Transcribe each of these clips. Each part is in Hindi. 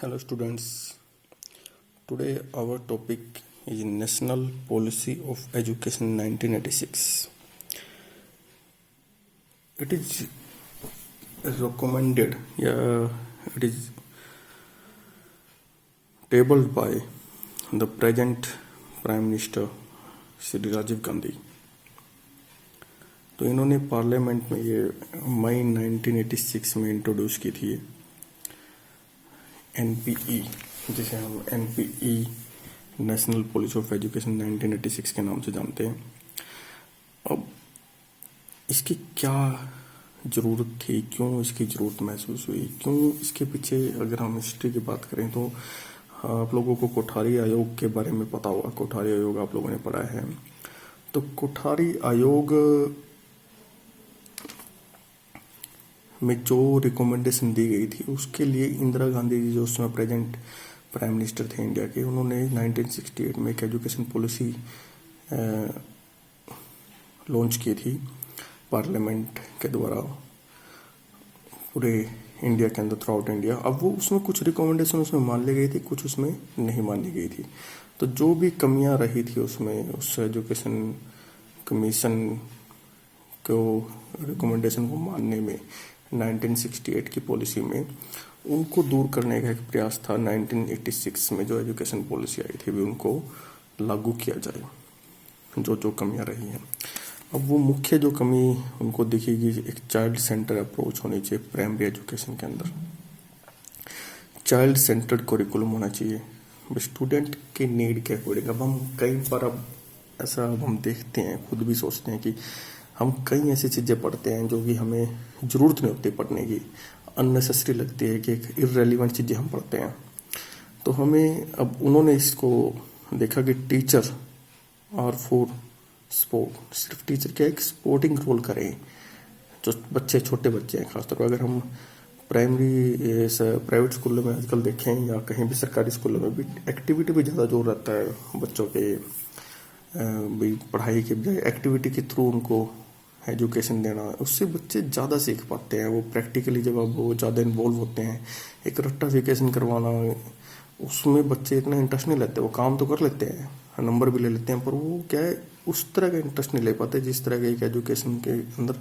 Hello students. Today our topic is National Policy of Education 1986. It is recommended, it is tabled by the present Prime Minister Shri Rajiv Gandhi. तो इन्होंने पार्लियामेंट में ये मई 1986 में इंट्रोड्यूस की थी एनपीई, जिसे हम NPE national policy of education 1986 के नाम से जानते हैं। अब इसकी क्या ज़रूरत थी, क्यों इसकी ज़रूरत महसूस हुई, क्यों इसके पीछे अगर हम हिस्ट्री की बात करें तो आप लोगों को कोठारी आयोग के बारे में पता होगा। कोठारी आयोग आप लोगों ने पढ़ा है। तो कोठारी आयोग में जो रिकमेंडेशन दी गई थी उसके लिए इंदिरा गांधी जी जो उसमें प्रेजेंट प्राइम मिनिस्टर थे इंडिया के, उन्होंने 1968 में एक एजुकेशन पॉलिसी लॉन्च की थी पार्लियामेंट के द्वारा पूरे इंडिया के अंदर, थ्रू आउट इंडिया। अब वो उसमें कुछ रिकमेंडेशन उसमें मान ली गई थी, कुछ उसमें नहीं मानी गई थी। तो जो भी कमियां रही थी उसमें, उस एजुकेशन कमीशन को रिकमेंडेशन को मानने में 1968 की पॉलिसी में, उनको दूर करने का एक प्रयास था 1986 में जो एजुकेशन पॉलिसी आई थी भी उनको लागू किया जाए, जो जो कमियां रही हैं। अब वो मुख्य जो कमी उनको दिखेगी, एक चाइल्ड सेंटर अप्रोच होनी चाहिए प्राइमरी एजुकेशन के अंदर। चाइल्ड सेंटर्ड करिकुलम होना चाहिए स्टूडेंट के नीड के अकॉर्डिंग। अब हम कई बार अब ऐसा अब हम देखते हैं, खुद भी सोचते हैं कि हम कई ऐसी चीज़ें पढ़ते हैं जो कि हमें ज़रूरत नहीं होती पढ़ने की, अननेसेसरी लगती है कि एक इररेलेवेंट चीज़ें हम पढ़ते हैं। तो हमें अब उन्होंने इसको देखा कि टीचर और फॉर स्पोर्ट, सिर्फ टीचर क्या एक स्पोर्टिंग रोल करें। जो बच्चे छोटे बच्चे हैं खासतौर पर, अगर हम प्राइवेट स्कूलों में आजकल देखें या कहीं भी सरकारी स्कूलों में भी एक्टिविटी पे ज़्यादा जोर रहता है बच्चों के, भी पढ़ाई के बजाय एक्टिविटी के थ्रू उनको एजुकेशन देना, उससे बच्चे ज़्यादा सीख पाते हैं। वो प्रैक्टिकली जब अब वो ज़्यादा इन्वॉल्व होते हैं, एक रट्टाफिकेशन करवाना उसमें बच्चे इतना इंटरेस्ट नहीं लेते। वो काम तो कर लेते हैं, नंबर भी ले लेते हैं, पर वो क्या है उस तरह का इंटरेस्ट नहीं ले पाते जिस तरह का एक एजुकेशन के अंदर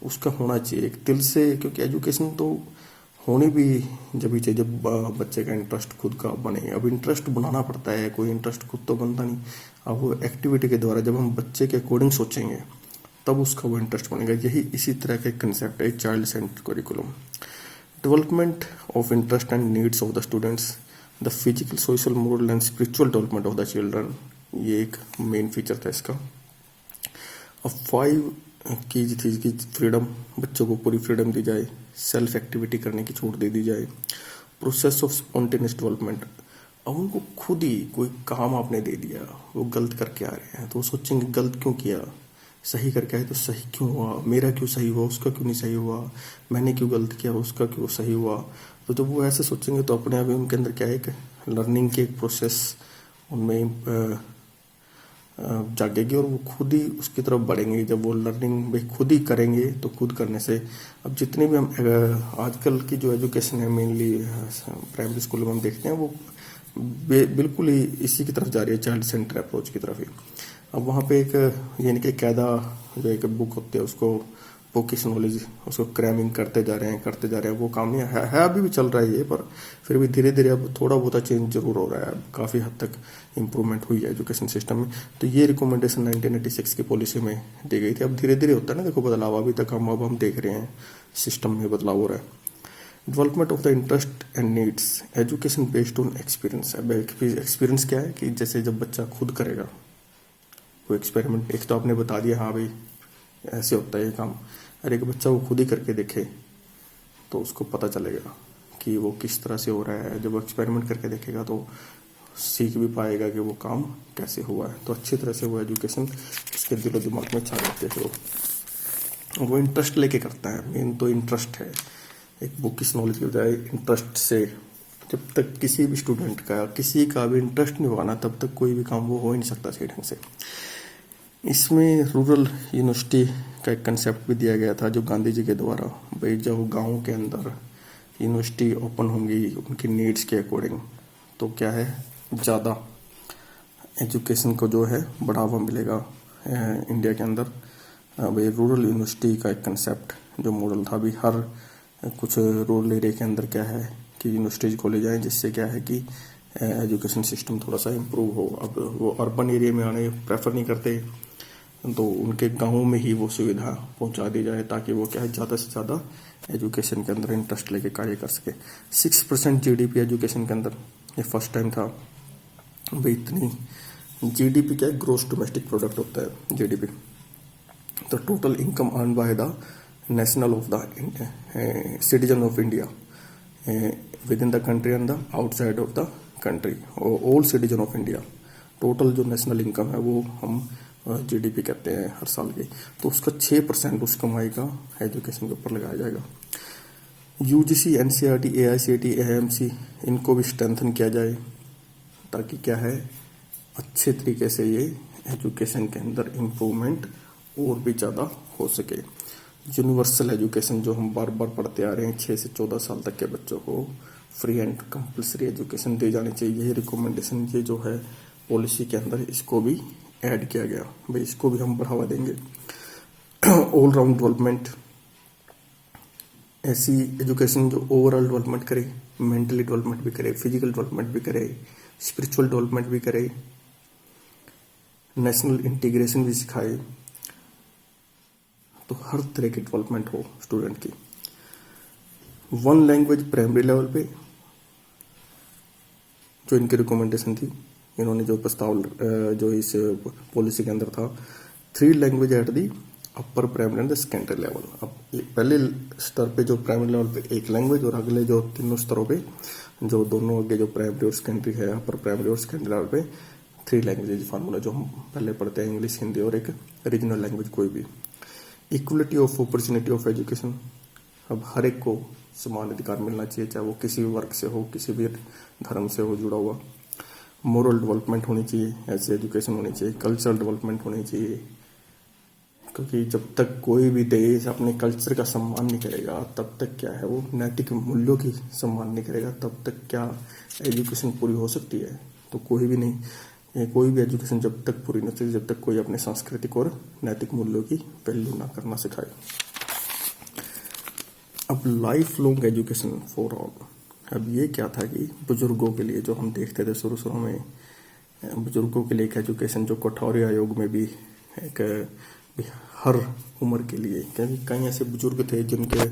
उसका होना चाहिए एक दिल से। क्योंकि एजुकेशन तो होनी भी जब ही चाहिए जब बच्चे का इंटरेस्ट खुद का बने। अब इंटरेस्ट बनाना पड़ता है, कोई इंटरेस्ट खुद तो बनता नहीं। अब वो एक्टिविटी के द्वारा जब हम बच्चे के अकॉर्डिंग सोचेंगे तब उसका वो इंटरेस्ट बनेगा। यही इसी तरह का एक कंसेप्ट है child centred curriculum. Development of interest and needs of the students, the physical, social, moral and spiritual development of the children, ये एक मेन फीचर था इसका। अब 5 की थी कि फ्रीडम, बच्चों को पूरी फ्रीडम दी जाए, सेल्फ एक्टिविटी करने की छूट दे दी जाए, प्रोसेस ऑफ स्पॉन्टेनियस डेवलपमेंट। अब उनको खुद ही कोई काम आपने दे दिया, वो गलत करके आ रहे हैं तो वो सोचेंगे गलत क्यों किया, सही करके आए तो सही क्यों हुआ, मेरा क्यों सही हुआ, उसका क्यों नहीं सही हुआ, मैंने क्यों गलत किया, उसका क्यों सही हुआ। तो जब वो ऐसे सोचेंगे तो अपने आप ही उनके अंदर क्या है एक लर्निंग की एक प्रोसेस उनमें जागेगी और वो खुद ही उसकी तरफ बढ़ेंगे। जब वो लर्निंग भाई खुद ही करेंगे तो खुद करने से अब जितने भी हम आजकल की जो एजुकेशन है मेनली प्राइमरी स्कूल में हम देखते हैं वो बिल्कुल ही इसी की तरफ जा रही है, चाइल्ड सेंटर अप्रोच की तरफ ही। अब वहाँ पे एक यानी कि कायदा जो एक बुक होती है उसको बुकिश नॉलेज उसको क्रैमिंग करते जा रहे हैं। वो काम नहीं है अभी भी चल रहा है ये, पर फिर भी धीरे धीरे अब थोड़ा बहुत चेंज जरूर हो रहा है। काफ़ी हद तक इम्प्रूवमेंट हुई है एजुकेशन सिस्टम में। तो ये रिकमेंडेशन 1986 की पॉलिसी में दी गई थी। अब धीरे धीरे होता है ना, देखो बदलाव अभी तक हम देख रहे हैं सिस्टम में बदलाव हो रहा है। Development of the interest and needs, education based on experience. अब एक्सपीरियंस क्या है कि जैसे जब बच्चा खुद करेगा वो एक्सपेरिमेंट, एक तो आपने बता दिया हाँ भाई ऐसे होता है ये काम, अरे एक बच्चा वो खुद ही करके देखे तो उसको पता चलेगा कि वो किस तरह से हो रहा है। जब वो एक्सपेरिमेंट करके देखेगा तो सीख भी पाएगा कि वो काम कैसे हुआ है। तो अच्छी तरह से वो एजुकेशन उसके दिलो दिमाग में छा जाते हैं। वो इंटरेस्ट लेके करता है, मेन तो इंटरेस्ट है। एक बुकिश नॉलेज के बजाय इंटरेस्ट से, जब तक किसी भी स्टूडेंट का किसी का भी इंटरेस्ट नहीं होगा ना तब तक कोई भी काम वो हो ही नहीं सकता सही ढंग से। इसमें रूरल यूनिवर्सिटी का एक कंसेप्ट भी दिया गया था जो गांधी जी के द्वारा, भाई जो गाँव के अंदर यूनिवर्सिटी ओपन होंगी उनकी नीड्स के अकॉर्डिंग, तो क्या है ज़्यादा एजुकेशन को जो है बढ़ावा मिलेगा इंडिया के अंदर। भाई रूरल यूनिवर्सिटी का एक कंसेप्ट जो मॉडल था, अभी हर कुछ रूरल एरिया के अंदर क्या है कि यूनिवर्सिटीज खोले जाएं, जिससे क्या है कि एजुकेशन सिस्टम थोड़ा सा इम्प्रूव हो। अब वो अर्बन एरिया में आने प्रेफर नहीं करते, तो उनके गाँव में ही वो सुविधा पहुंचा दी जाए, ताकि वो क्या है ज़्यादा से ज़्यादा एजुकेशन के अंदर इंटरेस्ट लेके कार्य कर सके। 6% GDP एजुकेशन के अंदर, ये फर्स्ट टाइम था भाई इतनी। GDP क्या है, ग्रोस डोमेस्टिक प्रोडक्ट होता है GDP, तो total income earn by the national of the citizen of India with in the country and the outside of the country, all citizen of India. Total जो नेशनल इनकम है वो हम GDP कहते हैं हर साल की, तो उसका 6% उस कमाई का एजुकेशन के ऊपर लगाया जाएगा। UGC, NCERT, AICTE, AIMC इनको भी स्ट्रेंथन किया जाए, ताकि क्या है अच्छे तरीके से ये एजुकेशन के अंदर इम्प्रूवमेंट और भी ज़्यादा हो सके। यूनिवर्सल एजुकेशन जो हम बार बार पढ़ते आ रहे हैं, 6 से 14 साल तक के बच्चों को फ्री एंड कंपलसरी एजुकेशन दी जानी चाहिए, ये रिकमेंडेशन ये जो है पॉलिसी के अंदर इसको भी ऐड किया गया। भाई इसको भी हम बढ़ावा देंगे। ऑल राउंड डेवलपमेंट, ऐसी एजुकेशन जो ओवरऑल डेवलपमेंट करे, मेंटली डेवलपमेंट भी करे, फिजिकल डेवलपमेंट भी करे, स्पिरिचुअल डेवलपमेंट भी करे, नेशनल इंटीग्रेशन भी सिखाए, तो हर तरह की डेवलपमेंट हो स्टूडेंट की। 1 लैंग्वेज प्राइमरी लेवल पे जो इनकी रिकमेंडेशन थी, इन्होंने जो प्रस्ताव जो इस पॉलिसी के अंदर था, 3 language at the upper primary and secondary level. अब पहले स्तर पे जो प्राइमरी लेवल पे 1 लैंग्वेज, और अगले जो तीनों स्तरों पे जो दोनों आगे जो प्राइमरी और सेकेंडरी है, अपर प्राइमरी और सेकेंडरी लेवल पे 3 लैंग्वेज फार्मूला जो हम पहले पढ़ते हैं, इंग्लिश, हिंदी और एक रीजनल लैंग्वेज कोई भी। Equality of opportunity of education, अब हर एक को समान अधिकार मिलना चाहिए, चाहे वो किसी भी वर्ग से हो, किसी भी धर्म से हो जुड़ा हुआ। मोरल डेवलपमेंट होनी चाहिए, ऐसी एजुकेशन होनी चाहिए। कल्चरल डेवलपमेंट होनी चाहिए, क्योंकि जब तक कोई भी देश अपने कल्चर का सम्मान नहीं करेगा, तब तक क्या है वो नैतिक मूल्यों की सम्मान नहीं करेगा, तब तक क्या एजुकेशन पूरी हो सकती है? तो कोई भी नहीं। कोई भी एजुकेशन जब तक पूरी न चले, जब तक कोई अपने सांस्कृतिक और नैतिक मूल्यों की वैल्यू ना करना सिखाए। अब life long education for all, अब ये क्या था कि बुजुर्गों के लिए, जो हम देखते थे शुरू में, बुजुर्गों के लिए एक एजुकेशन जो कोठारी आयोग में भी एक हर उम्र के लिए, क्योंकि कई ऐसे बुजुर्ग थे जिनके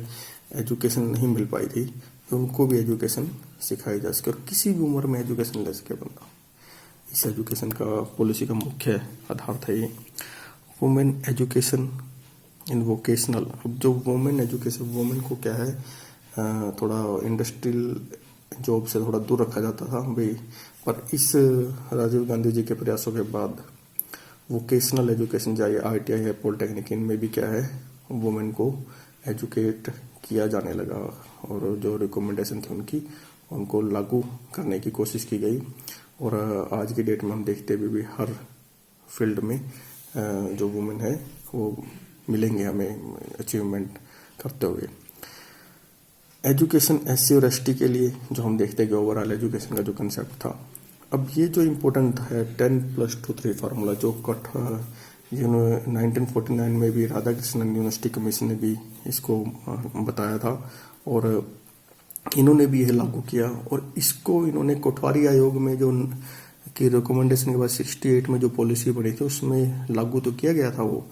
एजुकेशन नहीं मिल पाई थी, तो उनको भी एजुकेशन सिखाई जा सके और किसी भी उम्र में एजुकेशन ले सके बंदा। इस एजुकेशन का पॉलिसी का मुख्य आधार था ये। वुमेन एजुकेशन इन वोकेशनल, अब जो वुमेन एजुकेशन, वुमेन को क्या है थोड़ा इंडस्ट्रियल जॉब से थोड़ा दूर रखा जाता था भाई, पर इस राजीव गांधी जी के प्रयासों के बाद वोकेशनल एजुकेशन चाहिए, ITI है, पॉलिटेक्निक, इनमें भी क्या है वुमेन को एजुकेट किया जाने लगा, और जो रिकमेंडेशन थी उनको लागू करने की कोशिश की गई। और आज की डेट में हम देखते भी हर फील्ड में जो वुमेन है वो मिलेंगे हमें अचीवमेंट करते हुए। एजुकेशन SC और ST के लिए जो हम देखते हैं कि ओवरऑल एजुकेशन का जो कंसेप्ट था, अब ये जो इम्पोर्टेंट है 10+2+3 फार्मूला, जो 1949 में भी राधाकृष्णन यूनिवर्सिटी कमीशन ने भी इसको बताया था, और इन्होंने भी यह लागू किया। और इसको इन्होंने कोठारी आयोग में जो की रिकमेंडेशन के बाद 68 में जो पॉलिसी बनी थी उसमें लागू तो किया गया था वो,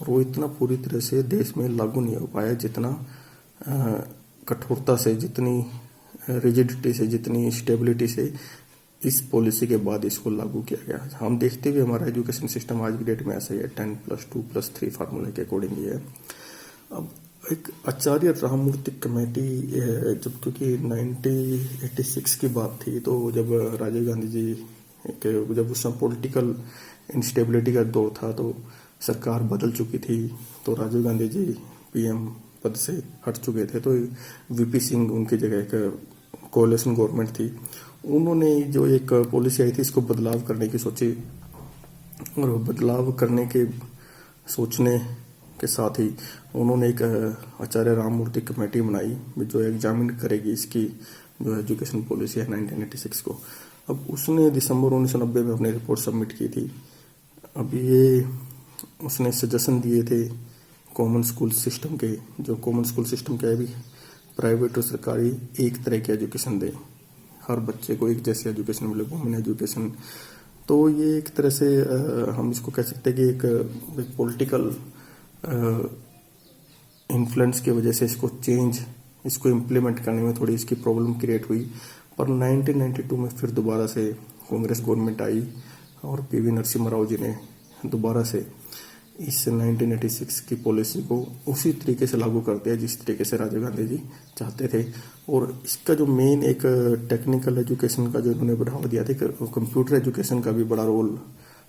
पर वो इतना पूरी तरह से देश में लागू नहीं हो पाया, जितना कठोरता से, जितनी रिजिडिटी से, जितनी स्टेबिलिटी से इस पॉलिसी के बाद इसको लागू किया गया। हम देखते हुए हमारा एजुकेशन सिस्टम आज की डेट में ऐसा ही है, 10+2+3 फार्मूले के अकॉर्डिंग ही है। अब एक आचार्य राममूर्ति कमेटी, जब क्योंकि 1986 की बात थी, तो जब राजीव गांधी जी जब उस समय पॉलिटिकल इंस्टेबिलिटी का दौर था, तो सरकार बदल चुकी थी, तो राजीव गांधी जी PM पद से हट चुके थे, तो VP सिंह उनकी जगह एक कोalition गवर्नमेंट थी, उन्होंने जो एक पॉलिसी आई थी इसको बदलाव करने की सोची, और बदलाव करने के सोचने के साथ ही उन्होंने एक आचार्य राममूर्ति कमेटी बनाई जो एग्जामिन करेगी इसकी जो एजुकेशन पॉलिसी है 1986 को। अब उसने दिसंबर 1990 में अपनी रिपोर्ट सबमिट की थी। अब ये उसने सजेशन दिए थे कॉमन स्कूल सिस्टम के, जो कॉमन स्कूल सिस्टम क्या है भी, प्राइवेट और सरकारी एक तरह की एजुकेशन दे, हर बच्चे को एक जैसी एजुकेशन मिले, वुमेन एजुकेशन। तो ये एक तरह से हम इसको कह सकते हैं कि एक पॉलिटिकल इन्फ्लुएंस की वजह से इसको इम्प्लीमेंट करने में थोड़ी इसकी प्रॉब्लम क्रिएट हुई। पर 1992 में फिर दोबारा से कांग्रेस गवर्नमेंट आई और पीवी नरसिम्हा राव जी ने दोबारा से इस 1986 की पॉलिसी को उसी तरीके से लागू कर दिया जिस तरीके से राजीव गांधी जी चाहते थे। और इसका जो मेन एक टेक्निकल एजुकेशन का जो उन्होंने बढ़ावा दिया था, कंप्यूटर एजुकेशन का भी बड़ा रोल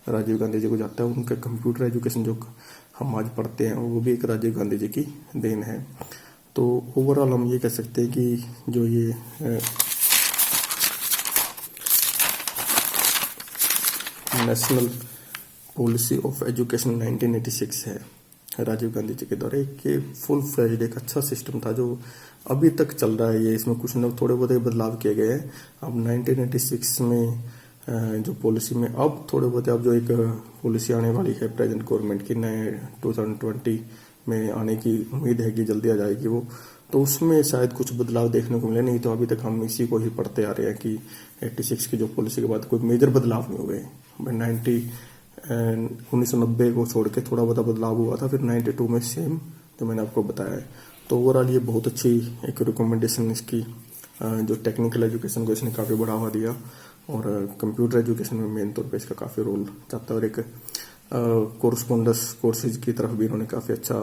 राजीव गांधी जी को जाता है। उनका कंप्यूटर एजुकेशन जो हम आज पढ़ते हैं वो भी एक राजीव गांधी जी की देन है। तो ओवरऑल हम ये कह सकते हैं कि जो ये नेशनल पॉलिसी ऑफ एजुकेशन 1986 है राजीव गांधी जी के द्वारा, एक फुल फ्लेज्ड एक अच्छा सिस्टम था जो अभी तक चल रहा है। ये इसमें कुछ न थोड़े बहुत बदलाव किए गए हैं। अब 1986 में जो पॉलिसी में अब थोड़े बहुत अब जो एक पॉलिसी आने वाली है प्रेजेंट गवर्नमेंट की, नए 2020 में आने की उम्मीद है कि जल्दी आ जाएगी वो, तो उसमें शायद कुछ बदलाव देखने को मिले। नहीं तो अभी तक हम इसी को ही पढ़ते आ रहे हैं कि 86 की जो पॉलिसी के बाद कोई मेजर बदलाव नहीं हुए। 1990 को छोड़ के थोड़ा बहुत बदलाव हुआ था, फिर 92 में सेम जो मैंने आपको बताया है। तो ओवरऑल ये बहुत अच्छी एक रिकमेंडेशन इसकी, जो टेक्निकल एजुकेशन को इसने काफ़ी बढ़ावा दिया और कंप्यूटर एजुकेशन में मेन तौर पे इसका काफ़ी रोल जाता है। और एक कोरस्पोंडेंस कोर्सेज की तरफ भी इन्होंने काफ़ी अच्छा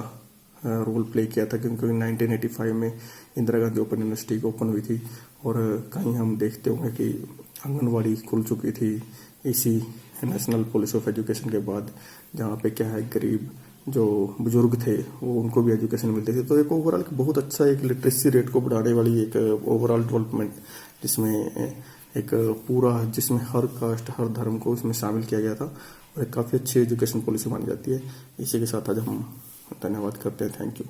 रोल प्ले किया था, क्योंकि 1985 में Indira Gandhi open university open हुई थी और कहीं हम देखते होंगे कि आंगनवाड़ी खुल चुकी थी इसी नेशनल पॉलिसी ऑफ एजुकेशन के बाद, जहाँ पे क्या है गरीब जो बुजुर्ग थे वो उनको भी एजुकेशन मिलती थी। तो एक ओवरऑल बहुत अच्छा एक लिटरेसी रेट को बढ़ाने वाली एक ओवरऑल डेवलपमेंट जिसमें हर कास्ट हर धर्म को इसमें शामिल किया गया था और एक काफ़ी अच्छी एजुकेशन पॉलिसी मानी जाती है। इसी के साथ आज हम धन्यवाद करते हैं। Thank you.